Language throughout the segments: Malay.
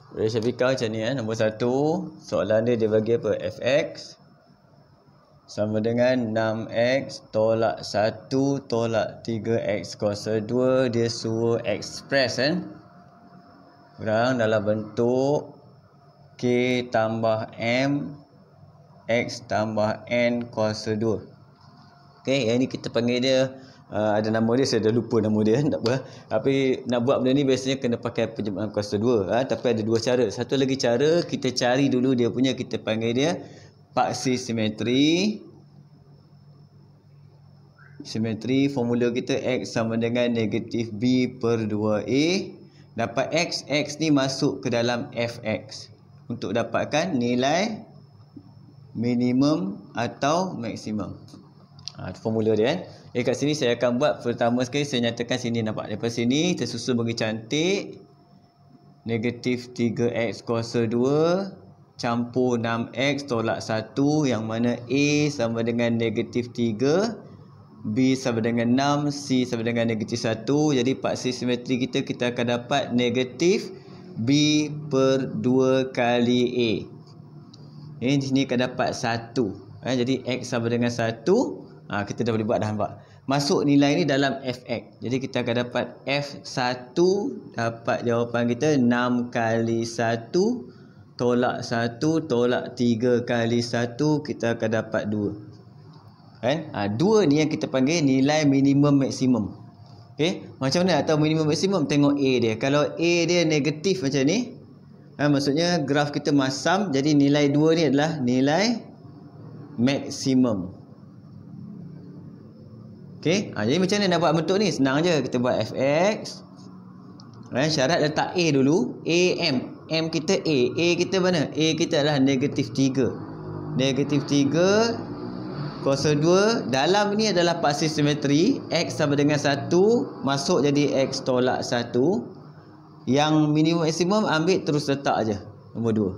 Boleh Syafiqah macam ni Nombor 1, soalan dia bagi apa? Fx sama dengan 6x tolak 1 tolak 3x kuasa 2. Dia suruh express kan. Kurang dalam bentuk k tambah m x tambah n kuasa 2. Okey, yang ni kita panggil dia ada nama dia, saya dah lupa nama dia, tak apa. Tapi nak buat benda ni biasanya kena pakai penjemahan kuasa 2. Tapi ada dua cara. Satu lagi cara, kita cari dulu dia punya, kita panggil dia paksi simetri. Simetri, formula kita x sama dengan negatif b per 2a. Dapat x, x ni masuk ke dalam fx untuk dapatkan nilai minimum atau maksimum. Formula dia kan. Kat sini saya akan buat pertama sekali, saya nyatakan sini, nampak daripada sini tersusun bagi cantik. Negatif 3x kuasa 2 campur 6x tolak 1, yang mana a sama dengan negatif 3, b sama dengan 6, c sama dengan negatif 1. Jadi paksi simetri kita akan dapat negatif b per 2 kali a. Di sini akan dapat 1. Jadi x sama dengan 1. Kita dah boleh buat dah, nampak. Masuk nilai ni dalam fx. Jadi kita akan dapat f1, dapat jawapan kita 6 kali 1 tolak 1 tolak 3 kali 1, kita akan dapat 2. Kan? 2 ni yang kita panggil nilai minimum maksimum. Okey, macam mana nak tahu minimum maksimum? Tengok a dia. Kalau a dia negatif macam ni, maksudnya graf kita masam, jadi nilai 2 ni adalah nilai maksimum. Okey, jadi macam mana nak buat bentuk ni? Senang je, kita buat fx. Syarat letak a dulu. M kita a kita mana? A kita adalah negatif 3. Negatif 3 kuasa 2. Dalam ni adalah paksi simetri. X sama dengan 1, masuk jadi x tolak 1. Yang minimum maksimum ambil terus letak aja, nombor 2.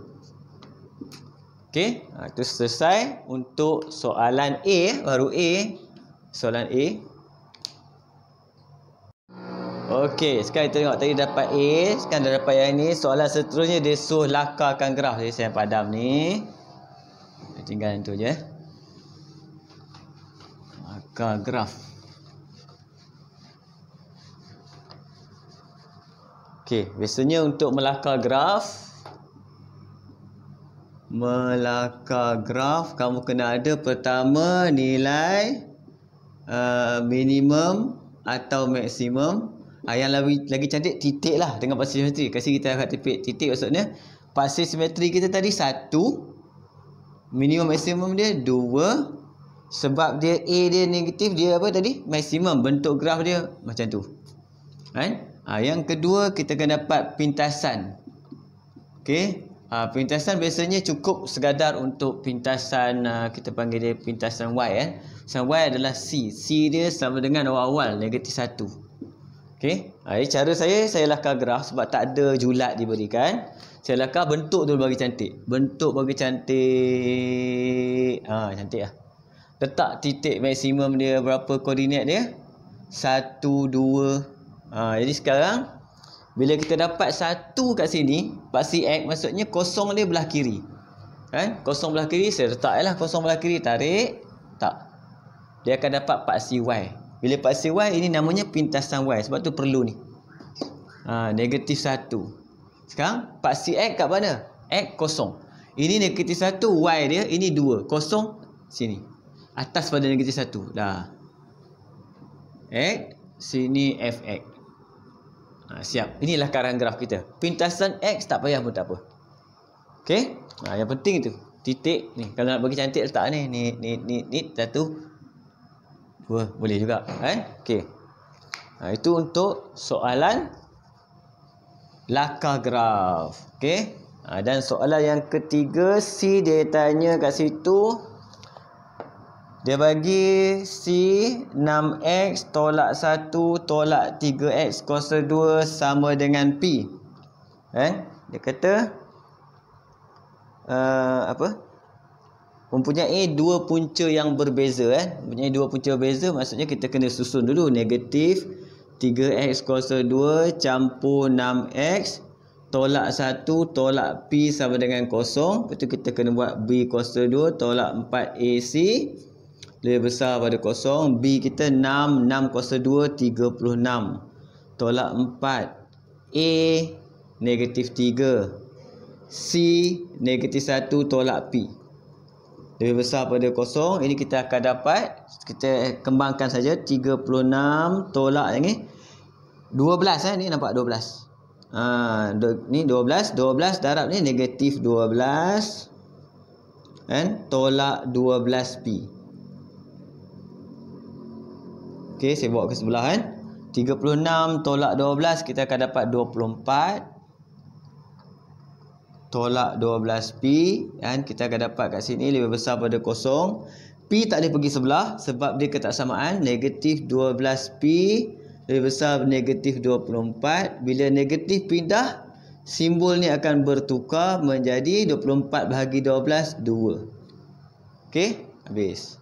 Okey, itu selesai untuk soalan A. Baru A, soalan A. Okey, sekarang kita tengok tadi dapat A, sekarang dah dapat yang ni. Soalan seterusnya dia suruh lakarkan graf. Jadi saya padam ni. Tinggal itu je. Lakar graf. Okey, biasanya untuk melakar graf, kamu kena ada pertama nilai minimum atau maksimum. Yang lagi cantik titik lah dengan paksi simetri. Kasih kita kat titik maksudnya paksi simetri kita tadi 1, minimum maksimum dia 2. Sebab dia a dia negatif, dia apa tadi? Maksimum. Bentuk graf dia macam tu. Kan? Yang kedua kita akan dapat pintasan. Okey. Pintasan biasanya cukup sekadar untuk pintasan, kita panggil dia pintasan y kan. Pintasan y adalah c. C dia sama dengan awal-awal negatif 1. Okey. Jadi cara saya lakar graf sebab tak ada julat diberikan. Saya lakar bentuk tu bagi cantik. Bentuk bagi cantik. Cantik lah. Letak titik maksimum dia berapa koordinat dia? 1, 2. Jadi sekarang bila kita dapat 1 kat sini, paksi x maksudnya kosong dia belah kiri. Kan? Kosong belah kiri, saya letaklah kosong belah kiri, tarik. Tak. Dia akan dapat paksi y. Bila paksi y, ini namanya pintasan y. Sebab tu perlu ni. Negatif 1. Sekarang paksi x kat mana? X kosong. Ini negatif 1, y dia. Ini 2. Kosong sini. Atas pada negatif 1. Dah. X, sini fx. Siap. Inilah lakaran graf kita. Pintasan x tak payah pun tak apa. Okey? Yang penting itu. Titik ni. Kalau nak bagi cantik letak ni. Ni 1, 2. Boleh juga. Okey. Itu untuk soalan lakar graf. Okey? Dan soalan yang ketiga, C dia tanya kat situ. Dia bagi C 6x tolak 1 tolak 3x kuasa 2 sama dengan P. Dia kata mempunyai dua punca yang berbeza. Mempunyai dua punca berbeza, maksudnya kita kena susun dulu. Negatif 3x kuasa 2 campur 6x tolak 1, tolak P sama dengan 0. Lepas tu kita kena buat B kuasa 2, tolak 4AC lebih besar pada 0. B kita 6, 6 kuasa 2, 36. Tolak 4. A, negatif 3. C, negatif 1, tolak P. Lebih besar pada 0. Ini kita akan dapat, kita kembangkan saja. 36 tolak yang ni 12 ni nampak 12. Ni 12 darab ni negatif 12 kan, tolak 12P. Okey, saya bawa ke sebelah kan. 36 tolak 12 kita akan dapat 24 tolak 12P kan, kita akan dapat kat sini lebih besar pada 0. P tak boleh pergi sebelah sebab dia ketaksamaan. Negatif 12P lebih besar negatif 24. Bila negatif pindah, simbol ni akan bertukar menjadi 24 bahagi 12, 2. Okey, habis.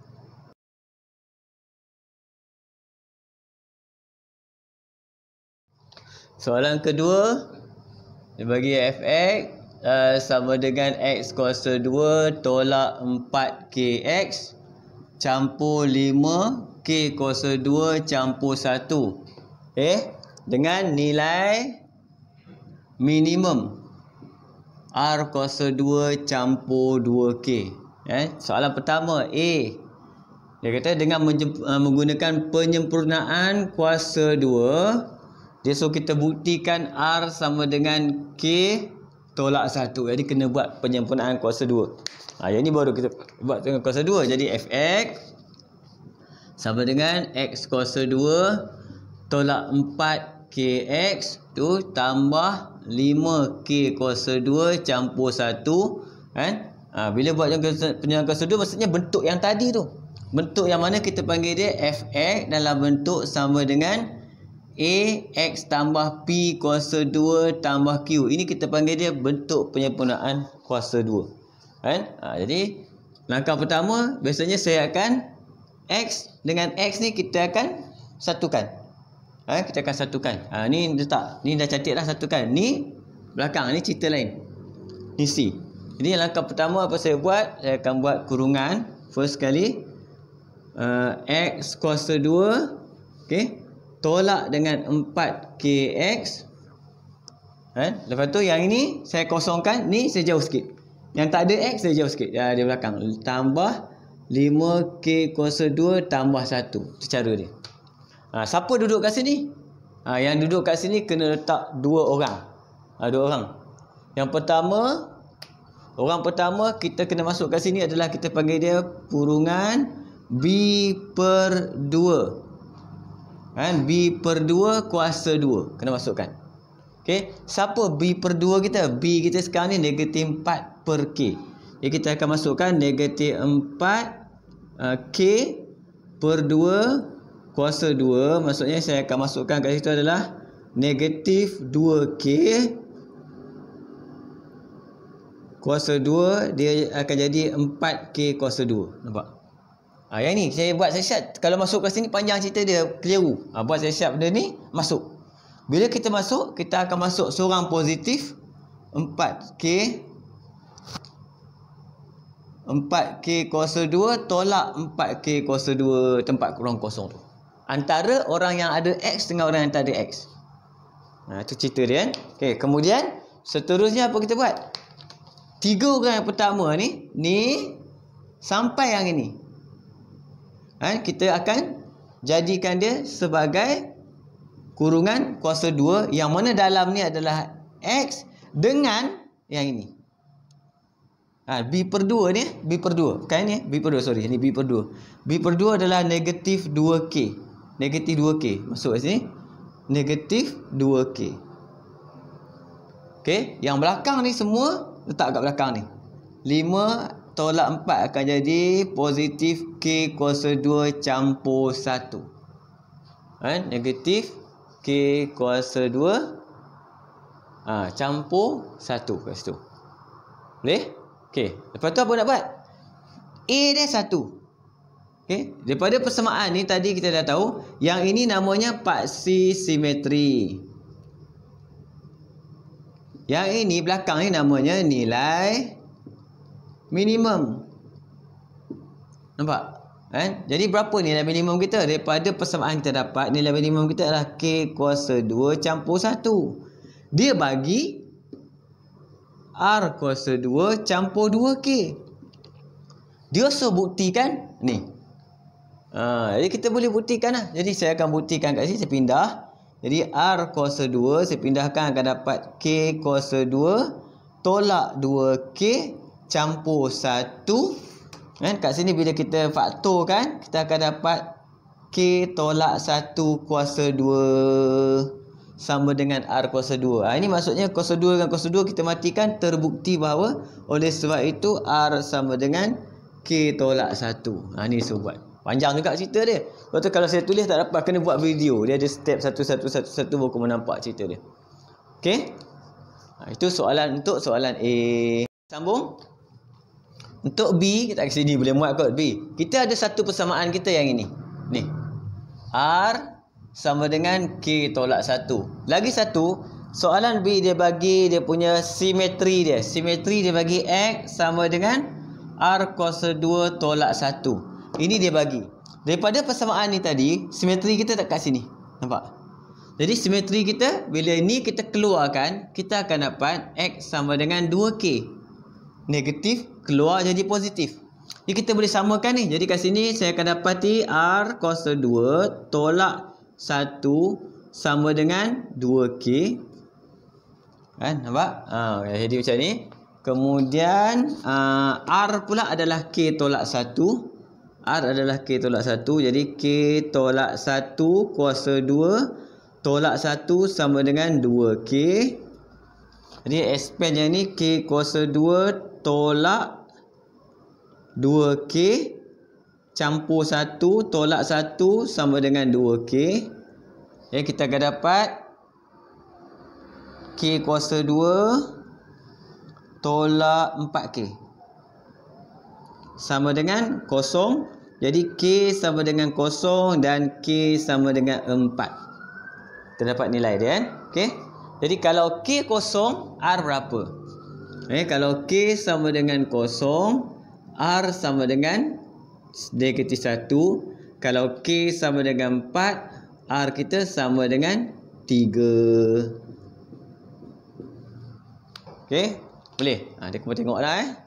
Soalan kedua, dia bagi fx sama dengan x kuasa 2 tolak 4kx campur 5k kuasa 2 campur 1. Dengan nilai minimum r kuasa 2 campur 2k. Soalan pertama A, dia kata dengan menggunakan penyempurnaan kuasa 2, dia suruh kita buktikan R sama dengan K tolak 1. Jadi kena buat penyempurnaan kuasa 2. Yang ni baru kita buat dengan kuasa 2. Jadi fx sama dengan x kuasa 2 tolak 4kx tu tambah 5k kuasa 2 campur 1 kan. Bila buat penyempurnaan kuasa 2 maksudnya bentuk yang tadi tu. Bentuk yang mana kita panggil dia fx dalam bentuk sama dengan A X tambah P kuasa 2 tambah Q. Ini kita panggil dia bentuk penyempurnaan kuasa 2. Kan? Jadi langkah pertama biasanya saya akan X dengan X ni kita akan satukan. Kita akan satukan. Ni letak. Ni dah cantik dah satukan. Ni belakang. Ni cerita lain. Ni C. Jadi langkah pertama apa saya buat? Saya akan buat kurungan. First kali. X kuasa 2. Okay. Tolak dengan 4kx. Lepas tu yang ini saya kosongkan. Ni saya jauh sikit. Yang tak ada x saya jauh sikit. Di belakang. Tambah 5k kuasa 2 tambah 1. Itu cara dia. Siapa duduk kat sini? Yang duduk kat sini kena letak 2 orang. 2 orang. Yang pertama, orang pertama kita kena masuk kat sini adalah kita panggil dia kurungan B per 2. B per 2 kuasa 2 kena masukkan. Okey, siapa B per 2 kita? B kita sekarang ni negatif 4 per K. Jadi kita akan masukkan negatif 4 K per 2 kuasa 2. Maksudnya saya akan masukkan kat situ adalah negatif 2K kuasa 2. Dia akan jadi 4K kuasa 2. Nampak? Yang ni saya buat saya siap. Kalau masuk ke sini panjang cerita dia keliru. Buat saya siap benda ni masuk. Bila kita masuk, kita akan masuk seorang positif 4K kuasa 2 tolak 4K kuasa 2 tempat kurang kosong tu. Antara orang yang ada X dengan orang yang tak ada X. Itu cerita dia kan. Okay, kemudian seterusnya apa kita buat? 3 orang yang pertama ni sampai yang ini. Kita akan jadikan dia sebagai kurungan kuasa 2 yang mana dalam ni adalah X dengan yang ini. B per 2 ni, B per 2. Bukan ni, B per 2, sorry. Ini B per 2. B per 2 adalah negatif 2K. Negatif 2K. Masuk kat sini. Negatif 2K. Okay. Yang belakang ni semua letak kat belakang ni. 5 tolak 4 akan jadi positif K kuasa 2 campur 1. Negatif K kuasa 2 campur 1 kat situ. Boleh? Okey. Lepas tu apa nak buat? A dia 1. Okey. Daripada persamaan ni tadi kita dah tahu. Yang ini namanya paksi simetri. Yang ini belakang ni namanya nilai minimum. Nampak? Jadi berapa nilai minimum kita? Daripada persamaan kita dapat, nilai minimum kita adalah K kuasa 2 campur 1. Dia bagi R kuasa 2 campur 2K. Dia suruh buktikan ni. Jadi kita boleh buktikan lah. Jadi saya akan buktikan kat sini. Saya pindah. Jadi R kuasa 2 saya pindahkan akan dapat K kuasa 2 tolak 2K campur 1. Kat sini bila kita faktorkan, kita akan dapat K tolak 1 kuasa 2 sama dengan R kuasa 2. Ini maksudnya kuasa 2 dengan kuasa 2 kita matikan, terbukti bahawa oleh sebab itu R sama dengan K tolak 1. Ini saya buat. Panjang juga cerita dia. Lepas tu kalau saya tulis tak dapat, kena buat video. Dia ada step satu-satu baru kamu nampak cerita dia. Okey? Itu soalan untuk soalan A. Sambung. Untuk B, kita ke sini boleh muat kot B. Kita ada satu persamaan kita yang ini. Ni. R sama dengan K tolak 1. Lagi satu, soalan B dia bagi dia punya simetri dia. Simetri dia bagi X sama dengan R kuasa 2 tolak 1. Ini dia bagi. Daripada persamaan ni tadi, simetri kita tak kat sini. Nampak? Jadi simetri kita, bila ni kita keluarkan, kita akan dapat X sama dengan 2K. Negatif keluar jadi positif. Jadi kita boleh samakan ni. Jadi kat sini saya akan dapati R kuasa 2 tolak 1 sama dengan 2K. Nampak? Jadi macam ni. Kemudian R pula adalah K tolak 1. R adalah K tolak 1. Jadi K tolak 1 kuasa 2 tolak 1 sama dengan 2K. Jadi expand yang ni K kuasa 2 tolak 2K campur 1 tolak 1 sama dengan 2K. Jadi kita akan dapat K kuasa 2 tolak 4K sama dengan 0. Jadi K sama dengan 0 dan K sama dengan 4. Kita dapat nilai dia kan. Okey. Jadi kalau K kosong, R berapa? Kalau K sama dengan 0, R sama dengan negatif 1. Kalau K sama dengan 4, R kita sama dengan 3. Okey, boleh? Dia kena tengok dah